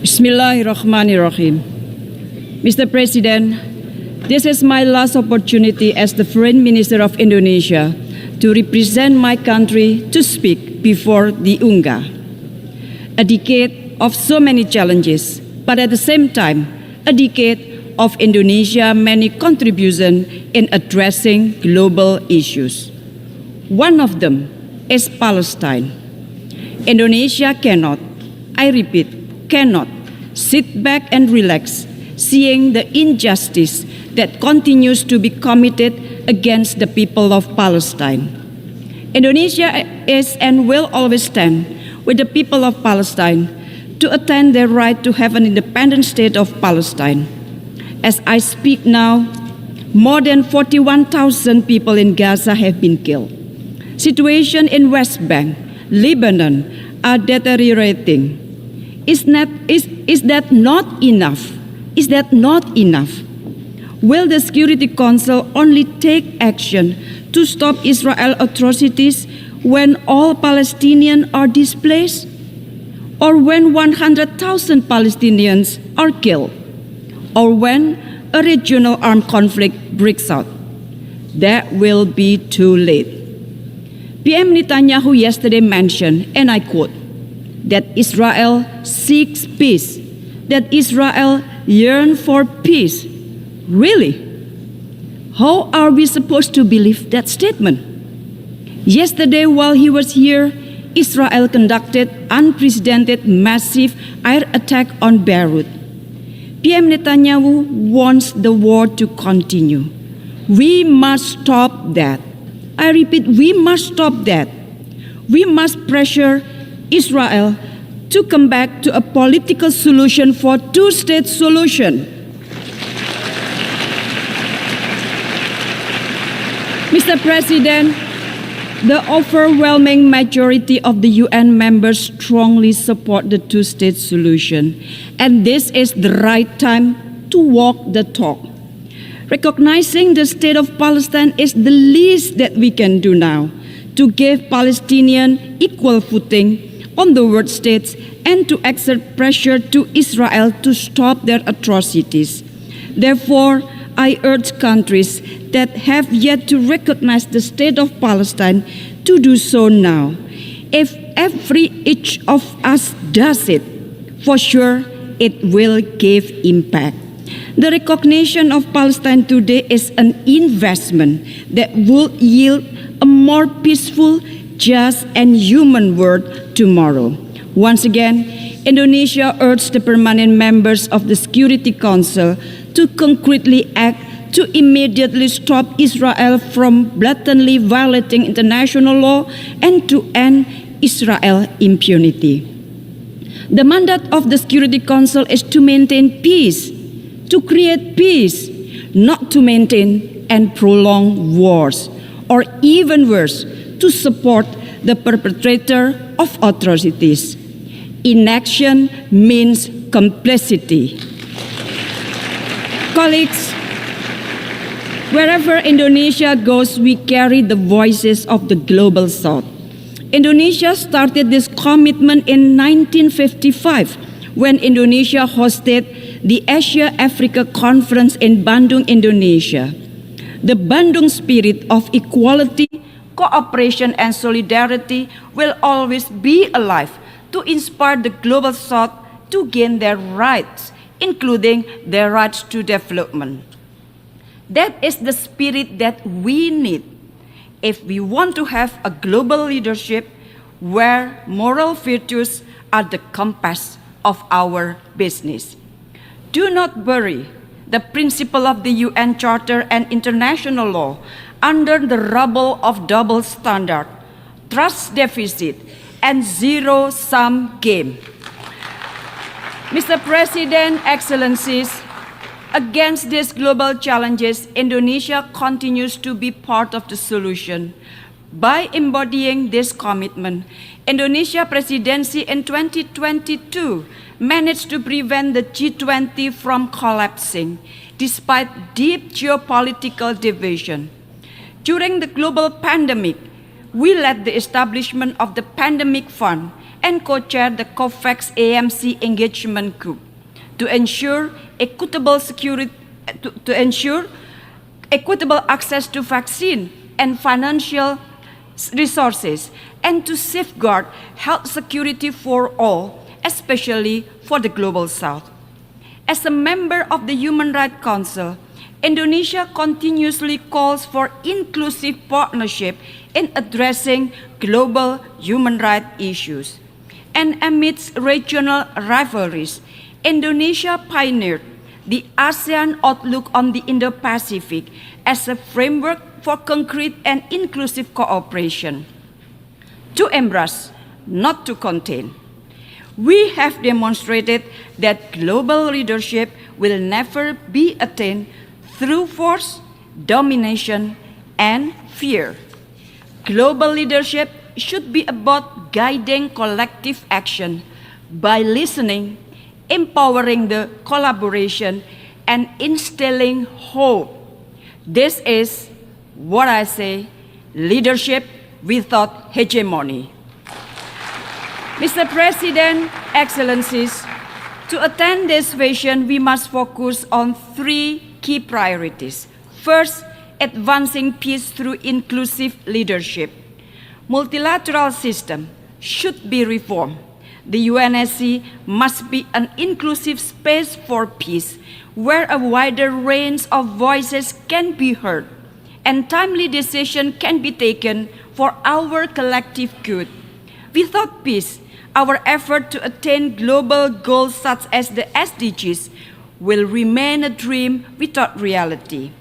Bismillahirrahmanirrahim. Mr. President, this is my last opportunity as the Foreign Minister of Indonesia to represent my country to speak before the UNGA. A decade of so many challenges, but at the same time, a decade of Indonesia's many contributions in addressing global issues. One of them is Palestine. Indonesia cannot, I repeat, cannot sit back and relax, seeing the injustice that continues to be committed against the people of Palestine. Indonesia is and will always stand with the people of Palestine to attain their right to have an independent state of Palestine. As I speak now, more than 41,000 people in Gaza have been killed. Situation in West Bank, Lebanon are deteriorating. Is that not enough? Is that not enough? Will the Security Council only take action to stop Israel atrocities when all Palestinians are displaced? Or when 100,000 Palestinians are killed? Or when a regional armed conflict breaks out? That will be too late. PM Netanyahu yesterday mentioned, and I quote, that Israel seeks peace, that Israel yearns for peace. Really? How are we supposed to believe that statement? Yesterday, while he was here, Israel conducted unprecedented massive air attack on Beirut. PM Netanyahu wants the war to continue. We must stop that. I repeat, we must stop that. We must pressure Israel to come back to a political solution for two-state solution. Mr. President, the overwhelming majority of the UN members strongly support the two-state solution, and this is the right time to walk the talk. Recognizing the state of Palestine is the least that we can do now to give Palestinians equal footing on the world states and to exert pressure to Israel to stop their atrocities. Therefore, I urge countries that have yet to recognize the state of Palestine to do so now. If each of us does it, for sure it will give impact. The recognition of Palestine today is an investment that will yield a more peaceful, just, and human world tomorrow. Once again, Indonesia urged the permanent members of the Security Council to concretely act to immediately stop Israel from blatantly violating international law and to end Israel impunity. The mandate of the Security Council is to maintain peace, to create peace, not to maintain and prolong wars, or even worse, to support the perpetrator of atrocities. Inaction means complicity. Colleagues, wherever Indonesia goes, we carry the voices of the global South. Indonesia started this commitment in 1955 when Indonesia hosted the Asia-Africa Conference in Bandung, Indonesia. The Bandung spirit of equality, cooperation, and solidarity will always be alive to inspire the global South to gain their rights, including their rights to development. That is the spirit that we need if we want to have a global leadership where moral virtues are the compass of our business. Do not bury the principle of the UN Charter and international law under the rubble of double standard, trust deficit, and zero-sum game. Mr. President, Excellencies, against these global challenges, Indonesia continues to be part of the solution. By embodying this commitment, Indonesia presidency in 2022 managed to prevent the G20 from collapsing, despite deep geopolitical division. During the global pandemic, we led the establishment of the Pandemic Fund and co-chair the COVAX AMC engagement group to ensure equitable access to vaccine and financial resources, and to safeguard health security for all, especially for the Global South. As a member of the Human Rights Council, Indonesia continuously calls for inclusive partnership in addressing global human rights issues. And amidst regional rivalries, Indonesia pioneered the ASEAN Outlook on the Indo-Pacific as a framework for concrete and inclusive cooperation. To embrace, not to contain. We have demonstrated that global leadership will never be attained through force, domination, and fear. Global leadership should be about guiding collective action by listening, empowering the collaboration, and instilling hope. This is what I say, leadership without hegemony. Mr. President, Excellencies, to attain this vision, we must focus on three key priorities. First, advancing peace through inclusive leadership. Multilateral system should be reformed. The UNSC must be an inclusive space for peace, where a wider range of voices can be heard and timely decisions can be taken for our collective good. Without peace, our effort to attain global goals such as the SDGs will remain a dream without reality.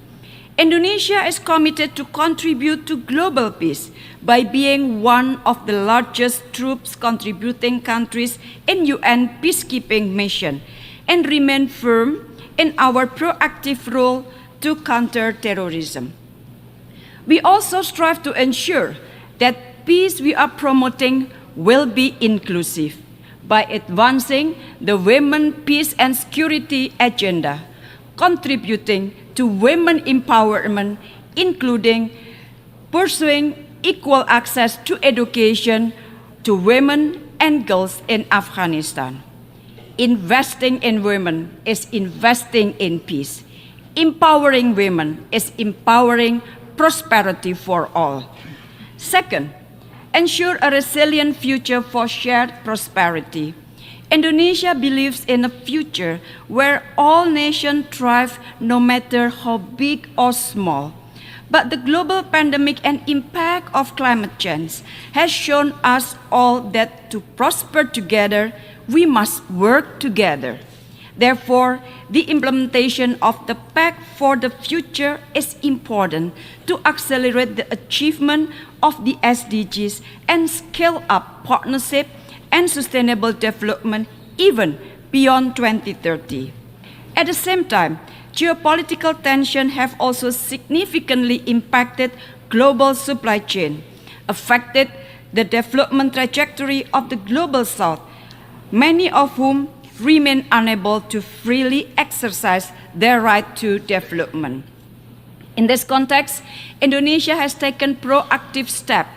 Indonesia is committed to contribute to global peace by being one of the largest troops contributing countries in UN peacekeeping mission and remain firm in our proactive role to counter terrorism. We also strive to ensure that peace we are promoting will be inclusive by advancing the Women, Peace and Security agenda, contributing to women empowerment, including pursuing equal access to education to women and girls in Afghanistan. Investing in women is investing in peace. Empowering women is empowering prosperity for all. Second, ensure a resilient future for shared prosperity. Indonesia believes in a future where all nations thrive no matter how big or small. But the global pandemic and impact of climate change has shown us all that to prosper together, we must work together. Therefore, the implementation of the Pact for the Future is important to accelerate the achievement of the SDGs and scale up partnership and sustainable development even beyond 2030. At the same time, geopolitical tensions have also significantly impacted global supply chain, affected the development trajectory of the Global South, many of whom remain unable to freely exercise their right to development. In this context, Indonesia has taken proactive steps.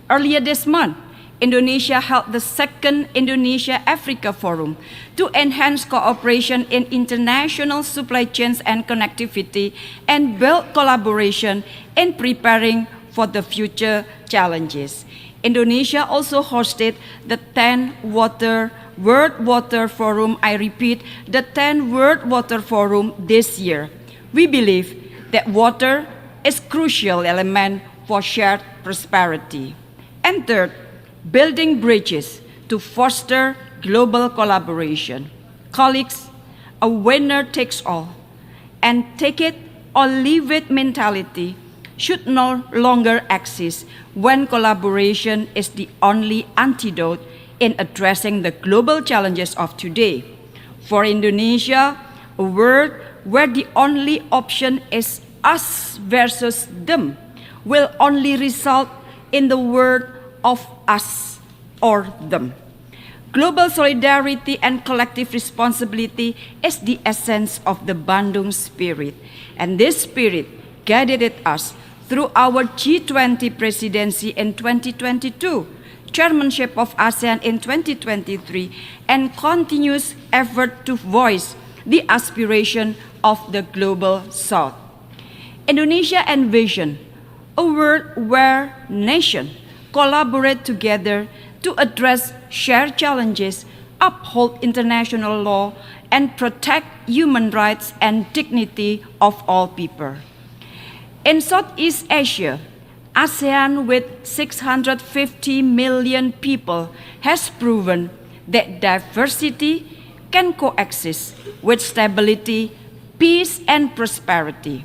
Earlier this month, Indonesia held the second Indonesia-Africa Forum to enhance cooperation in international supply chains and connectivity and build collaboration in preparing for the future challenges. Indonesia also hosted the 10th World Water Forum, I repeat, the 10th World Water Forum this year. We believe that water is a crucial element for shared prosperity. And third, building bridges to foster global collaboration. Colleagues, a winner takes all and take it or leave it mentality should no longer exist when collaboration is the only antidote in addressing the global challenges of today. For Indonesia, a world where the only option is us versus them will only result in the world of us or them. Global solidarity and collective responsibility is the essence of the Bandung spirit, and this spirit guided us through our G20 presidency in 2022, chairmanship of ASEAN in 2023 and continuous effort to voice the aspiration of the Global South. Indonesia envisions a world where nations collaborate together to address shared challenges, uphold international law, and protect human rights and dignity of all people. In Southeast Asia, ASEAN with 650 million people has proven that diversity can coexist with stability, peace, and prosperity.